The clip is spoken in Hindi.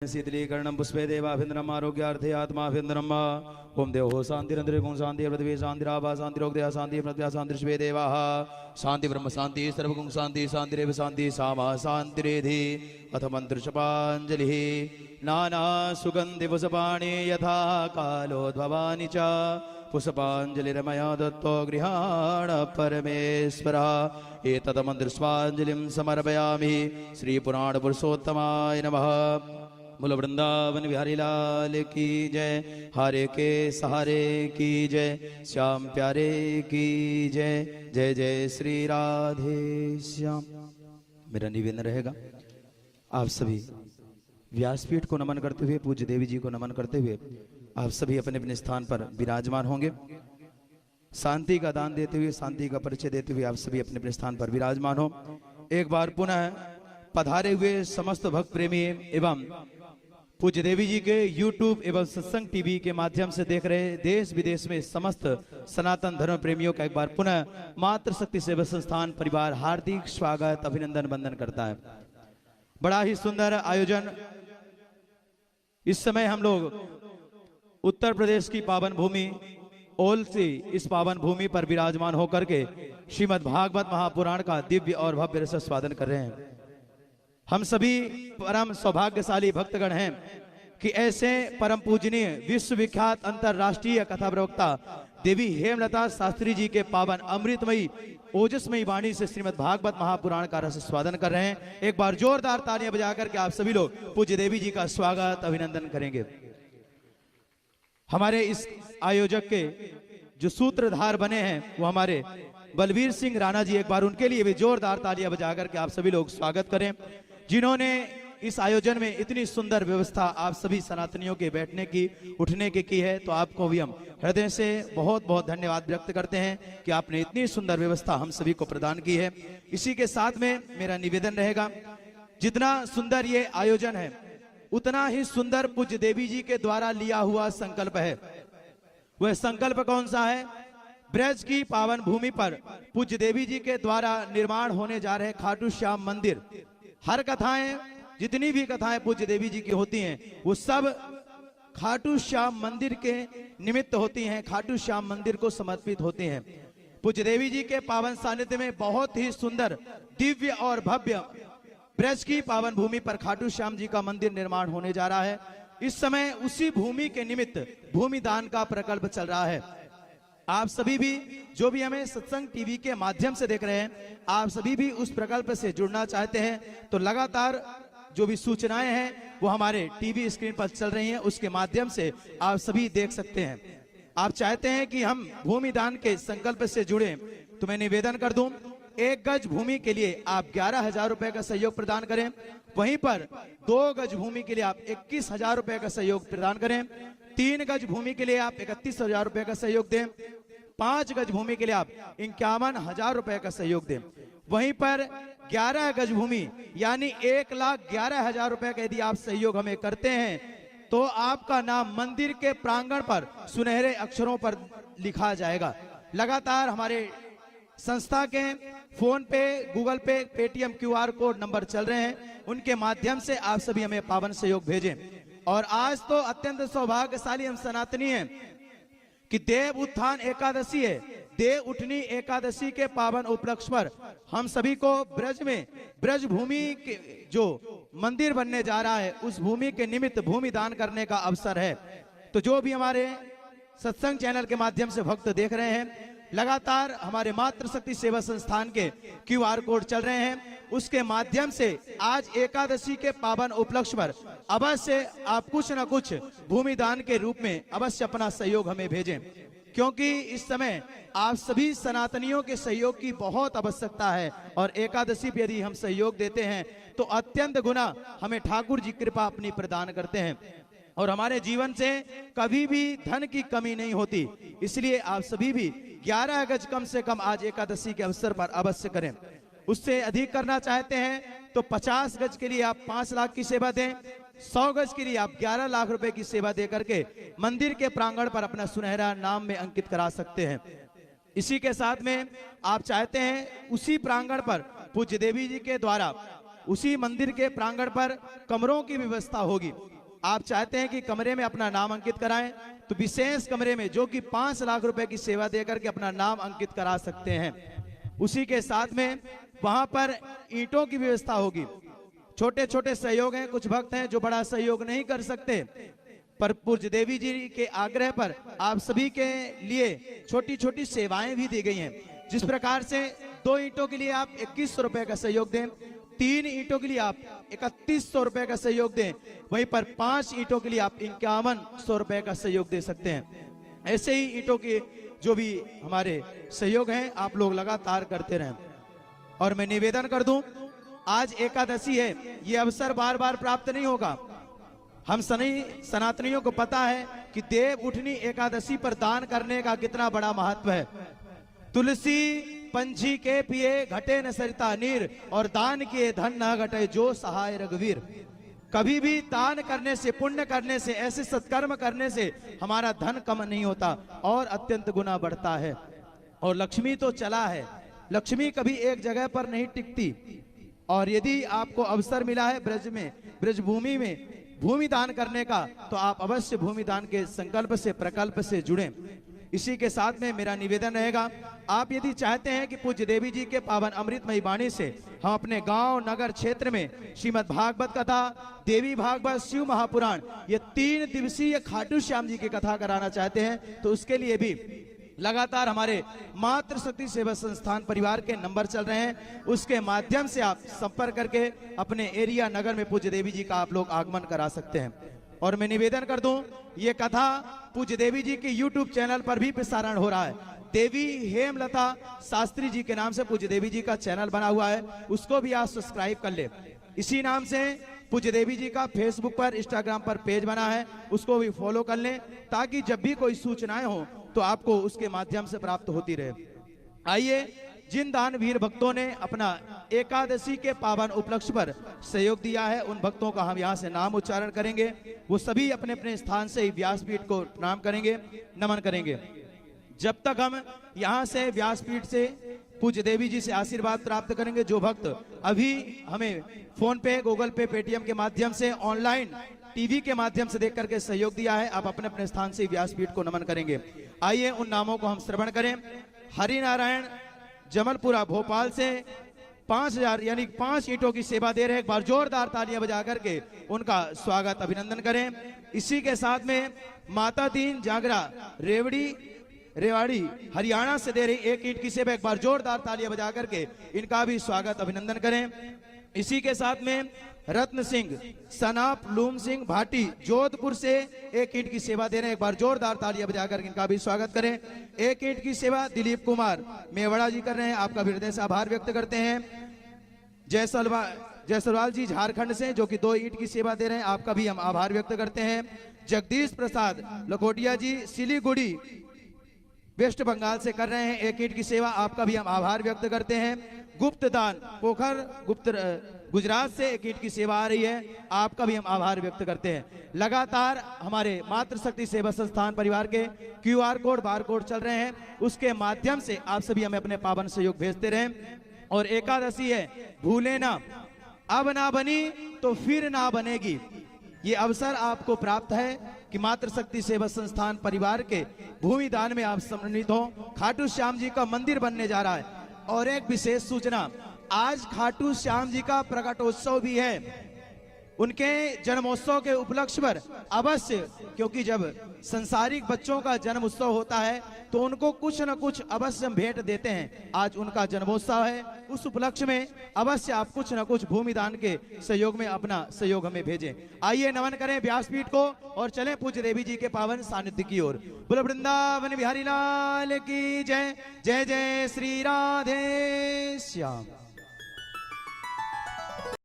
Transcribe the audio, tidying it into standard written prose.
शीतलीकरणं पुष्पे देवाभिन्द्रम आरोग्यार्थे आत्माभिन्द्रम ओम देवो शांतिरंतरिक्षं शांति पृथ्वी शांतिराभा शांतिरोग्दया शांति प्रत्या शांतिर्विश्वे देवाः शांति ब्रह्म शांति सर्वगुण शांति शांतिरेव शांति सामा शांतिरेधि अथ मंत्रशपाञ्जलिः नाना सुगंधि पुष्पाणि यथा कालोद्भवानि च पुष्पाञ्जलिर्मया दत्तो गृहाण परमेश्वरः एतत् मंत्रपुष्पाञ्जलिं समर्पयामि श्री पुराण पुरुषोत्तमाय नमः। बोलो वृंदावन बिहारी लाल की जय, हरे के सहारे की जय, श्याम प्यारे की जय, जय जय श्री राधे श्याम। मेरा निवेदन रहेगा आप सभी व्यासपीठ को नमन करते हुए, पूज्य देवी जी को नमन करते हुए आप सभी अपने अपने स्थान पर विराजमान होंगे। शांति का दान देते हुए, शांति का परिचय देते हुए आप सभी अपने अपने स्थान पर विराजमान हो। एक बार पुनः पधारे हुए समस्त भक्त प्रेमी एवं पूज्य देवी जी के YouTube एवं सत्संग टीवी के माध्यम से देख रहे देश विदेश में समस्त सनातन धर्म प्रेमियों का एक बार पुनः मातृ शक्ति सेवा संस्थान परिवार हार्दिक स्वागत अभिनंदन वंदन करता है। बड़ा ही सुंदर आयोजन। इस समय हम लोग उत्तर प्रदेश की पावन भूमि ओल से इस पावन भूमि पर विराजमान होकर के श्रीमद् भागवत महापुराण का दिव्य और भव्य रस स्वादन कर रहे हैं। हम सभी परम सौभाग्यशाली भक्तगण हैं कि ऐसे परम पूजनीय विश्व विख्यात अंतरराष्ट्रीय कथा प्रवक्ता देवी हेमलता शास्त्री जी के पावन अमृतमयी ओजस्मयी वाणी से श्रीमद् भागवत महापुराण का रस स्वादन कर रहे हैं। एक बार जोरदार तालियां बजाकर के आप सभी लोग पूज्य देवी जी का स्वागत अभिनंदन करेंगे। हमारे इस आयोजक के जो सूत्रधार बने हैं वो हमारे बलवीर सिंह राणा जी, एक बार उनके लिए भी जोरदार तालियां बजाकर के आप सभी लोग स्वागत करें, जिन्होंने इस आयोजन में इतनी सुंदर व्यवस्था आप सभी सनातनियों के बैठने की उठने की है। तो आपको भी हम हृदय से बहुत बहुत धन्यवाद व्यक्त करते हैं कि आपने इतनी सुंदर व्यवस्था हम सभी को प्रदान की है। इसी के साथ में मेरा निवेदन रहेगा, जितना सुंदर ये आयोजन है उतना ही सुंदर पूज्य देवी जी के द्वारा लिया हुआ संकल्प है। वह संकल्प कौन सा है? ब्रज की पावन भूमि पर पूज्य देवी जी के द्वारा निर्माण होने जा रहे खाटू श्याम मंदिर। हर कथाएं, जितनी भी कथाएं पूज्य देवी जी की होती हैं वो सब खाटू श्याम मंदिर के निमित्त होती हैं, खाटू श्याम मंदिर को समर्पित होती हैं। पूज्य देवी जी के पावन सानिध्य में बहुत ही सुंदर दिव्य और भव्य ब्रज की पावन भूमि पर खाटू श्याम जी का मंदिर निर्माण होने जा रहा है। इस समय उसी भूमि के निमित्त भूमि दान का प्रकल्प चल रहा है। आप सभी भी जो भी हमें सत्संग टीवी के माध्यम से देख रहे हैं, आप सभी भी उस प्रकल्प से जुड़ना चाहते हैं तो लगातार जो भी सूचनाएं हैं वो हमारे टीवी स्क्रीन पर चल रही हैं, उसके माध्यम से आप सभी देख सकते हैं। आप चाहते हैं कि हम भूमि दान के संकल्प से जुड़े तो मैं निवेदन कर दूं, 1 गज भूमि के लिए आप 11,000 रुपए का सहयोग प्रदान करें। वहीं पर 2 गज भूमि के लिए आप 21,000 रुपए का सहयोग प्रदान करें। 3 गज भूमि के लिए आप 31,000 रुपए का सहयोग दें। 5 गज भूमि के लिए आप 51,000 रुपए का सहयोग दें। वहीं पर 11 गज भूमि यानी 1,11,000 रुपए का यदि आप सहयोग हमें करते हैं तो आपका नाम मंदिर के प्रांगण पर सुनहरे अक्षरों पर लिखा जाएगा। लगातार हमारे संस्था के फोन पे, गूगल पे, पेटीएम QR कोड नंबर चल रहे हैं, उनके माध्यम से आप सभी हमें पावन सहयोग भेजें। और आज तो अत्यंत सौभाग्यशाली हम सनातनी हैं कि देव उत्थान एकादशी है। देव उठनी एकादशी के पावन उपलक्ष्य पर हम सभी को ब्रज में ब्रज भूमि के जो मंदिर बनने जा रहा है उस भूमि के निमित्त भूमि दान करने का अवसर है। तो जो भी हमारे सत्संग चैनल के माध्यम से भक्त देख रहे हैं, लगातार हमारे मातृ शक्ति सेवा संस्थान के QR कोड चल रहे हैं, उसके माध्यम से आज एकादशी के पावन उपलक्ष्य पर अवश्य आप कुछ न कुछ भूमि दान के रूप में अवश्य अपना सहयोग हमें भेजें, क्योंकि इस समय आप सभी सनातनियों के सहयोग की बहुत आवश्यकता है। और एकादशी पर यदि हम सहयोग देते हैं तो अत्यंत गुना हमें ठाकुर जी कृपा अपनी प्रदान करते हैं और हमारे जीवन से कभी भी धन की कमी नहीं होती। इसलिए आप सभी भी 11 गज कम से कम आज एकादशी के अवसर पर अवश्य करें। उससे अधिक करना चाहते हैं तो 50 गज के लिए आप 5 लाख की सेवा दें, 100 गज के लिए आप 11 लाख रुपए की सेवा दे करके मंदिर के प्रांगण पर अपना सुनहरा नाम में अंकित करा सकते हैं। इसी के साथ में आप चाहते हैं उसी प्रांगण पर पूज्य देवी जी के द्वारा उसी मंदिर के प्रांगण पर कमरों की व्यवस्था होगी। आप चाहते हैं कि कमरे में अपना नाम अंकित कराएं तो विशेष कमरे में जो कि 5 लाख रुपए की सेवा देकर के अपना नाम अंकित करा सकते हैं। उसी के साथ में वहां पर ईंटों की व्यवस्था होगी। छोटे छोटे सहयोग हैं, कुछ भक्त हैं जो बड़ा सहयोग नहीं कर सकते, पर पूज्य देवी जी के आग्रह पर आप सभी के लिए छोटी छोटी सेवाएं भी दी गई हैं। जिस प्रकार से 2 ईंटों के लिए आप 2100 रुपए का सहयोग दें, 3 ईंटों के लिए आप 3100 रुपए का सहयोग दें, वहीं पर 5 ईंटों के लिए आप 5100 रुपए का सहयोग दे सकते हैं। ऐसे ही ईंटों के जो भी हमारे सहयोग हैं आप लोग लगातार करते रहें। और मैं निवेदन कर दूं, आज एकादशी है, ये अवसर बार बार प्राप्त नहीं होगा। हम सभी सनातनियों को पता है कि देव उठनी एकादशी पर दान करने का कितना बड़ा महत्व है। तुलसी पंछी के पिए घटे न सरिता नीर, और दान किए धन न घटे जो सहाय रघुवीर। कभी भी दान करने से, पुण्य करने से, ऐसे सत्कर्म करने से हमारा धन कम नहीं होता और अत्यंत गुना बढ़ता है। और लक्ष्मी तो चला है, लक्ष्मी कभी एक जगह पर नहीं टिकती। और यदि आपको अवसर मिला है ब्रज में, ब्रज भूमि में भूमि दान करने का, तो आप अवश्य भूमि दान के संकल्प से, प्रकल्प से जुड़ें। इसी के साथ में मेरा निवेदन रहेगा, आप यदि चाहते हैं कि पूज्य देवी जी के पावन अमृतमयी वाणी से हम अपने गांव नगर क्षेत्र में श्रीमद् भागवत कथा, देवी भागवत, शिव महापुराण, ये 3 दिवसीय खाटू श्याम जी की कथा कराना चाहते हैं, तो उसके लिए भी लगातार हमारे मातृशक्ति सेवा संस्थान परिवार के नंबर चल रहे हैं, उसके माध्यम से आप संपर्क करके अपने एरिया नगर में पूज्य देवी जी का आप लोग आगमन करा सकते हैं। और मैं निवेदन कर दूं, ये कथा पूज्य देवी जी के YouTube चैनल पर भी प्रसारण हो रहा है। देवी हेमलता शास्त्री जी के नाम से पूज्य देवी जी का चैनल बना हुआ है, उसको भी आप सब्सक्राइब कर ले। इसी नाम से पूज्य देवी जी का फेसबुक पर, इंस्टाग्राम पर पेज बना है, उसको भी फॉलो कर लें, ताकि जब भी कोई सूचनाएं हो तो आपको उसके माध्यम से प्राप्त होती रहे। आइए, जिन दानवीर भक्तों ने अपना एकादशी के पावन उपलक्ष्य पर सहयोग दिया है, उन भक्तों का हम यहाँ से नाम उच्चारण करेंगे। वो सभी अपने अपने स्थान से व्यासपीठ को प्रणाम करेंगे, नमन करेंगे। जब तक हम यहाँ से व्यासपीठ से पूज्य देवी जी से आशीर्वाद प्राप्त करेंगे, जो भक्त अभी हमें फोन पे, गूगल पे, पेटीएम के माध्यम से, ऑनलाइन टीवी के माध्यम से देख करके सहयोग दिया है, आप अपने अपने स्थान से व्यासपीठ को नमन करेंगे। आइए उन नामों को हम श्रवण करें। हरि नारायण जमलपुरा भोपाल से 5000 यानी 5 ईंटों की सेवा दे रहे हैं। एक बार जोरदार तालियां बजा करके उनका स्वागत, अभिनंदन करें। इसी के साथ में माता दीन जागरा रेवाड़ी हरियाणा से दे रही 1 ईंट की सेवा, एक बार जोरदार तालियां बजा करके इनका भी स्वागत, अभिनंदन करें। इसी के साथ में रत्न सिंह सनाप लूम सिंह भाटी जोधपुर से 1 ईंट की सेवा दे रहे हैं, एक बार जोरदार तालियां बजाकर इनका भी स्वागत करें। 1 ईंट की सेवा दिलीप कुमार मेवाड़ा जी कर रहे हैं, आपका हृदय से आभार व्यक्त करते हैं। जयसवाल जी झारखंड से जो कि 2 ईंट की सेवा दे रहे हैं, आपका भी हम आभार व्यक्त करते हैं। जगदीश प्रसाद लखोटिया जी सिलीगुड़ी वेस्ट बंगाल से कर रहे हैं 1 ईंट की सेवा, आपका भी हम आभार व्यक्त करते हैं। गुप्त दान पोखर गुजरात से 1 ईंट की सेवा आ रही है, आपका भी हम आभार व्यक्त करते हैं। लगातार हमारे मातृशक्ति सेवा संस्थान परिवार के QR कोड, बार कोड चल रहे हैं, उसके माध्यम से आप सभी हमें अपने पावन सहयोग भेजते रहें। और एकादशी है, भूले ना, अब ना बनी तो फिर ना बनेगी। ये अवसर आपको प्राप्त है कि मातृशक्ति सेवा संस्थान परिवार के भूमि दान में आप सम्मानित हो। खाटू श्याम जी का मंदिर बनने जा रहा है। और एक विशेष सूचना, आज खाटू श्याम जी का प्रकटोत्सव भी है। उनके जन्मोत्सव के उपलक्ष्य पर अवश्य, क्योंकि जब संसारिक बच्चों का जन्म उत्सव होता है तो उनको कुछ न कुछ अवश्य हम भेंट देते हैं। आज उनका जन्मोत्सव है, उस उपलक्ष्य में अवश्य आप कुछ न कुछ भूमि दान के सहयोग में अपना सहयोग हमें भेजें। आइए नमन करें व्यासपीठ को और चलें पूज्य देवी जी के पावन सानिध्य की ओर। बोलो वृंदावन बिहारी लाल की जय। जय जय श्री राधे श्याम।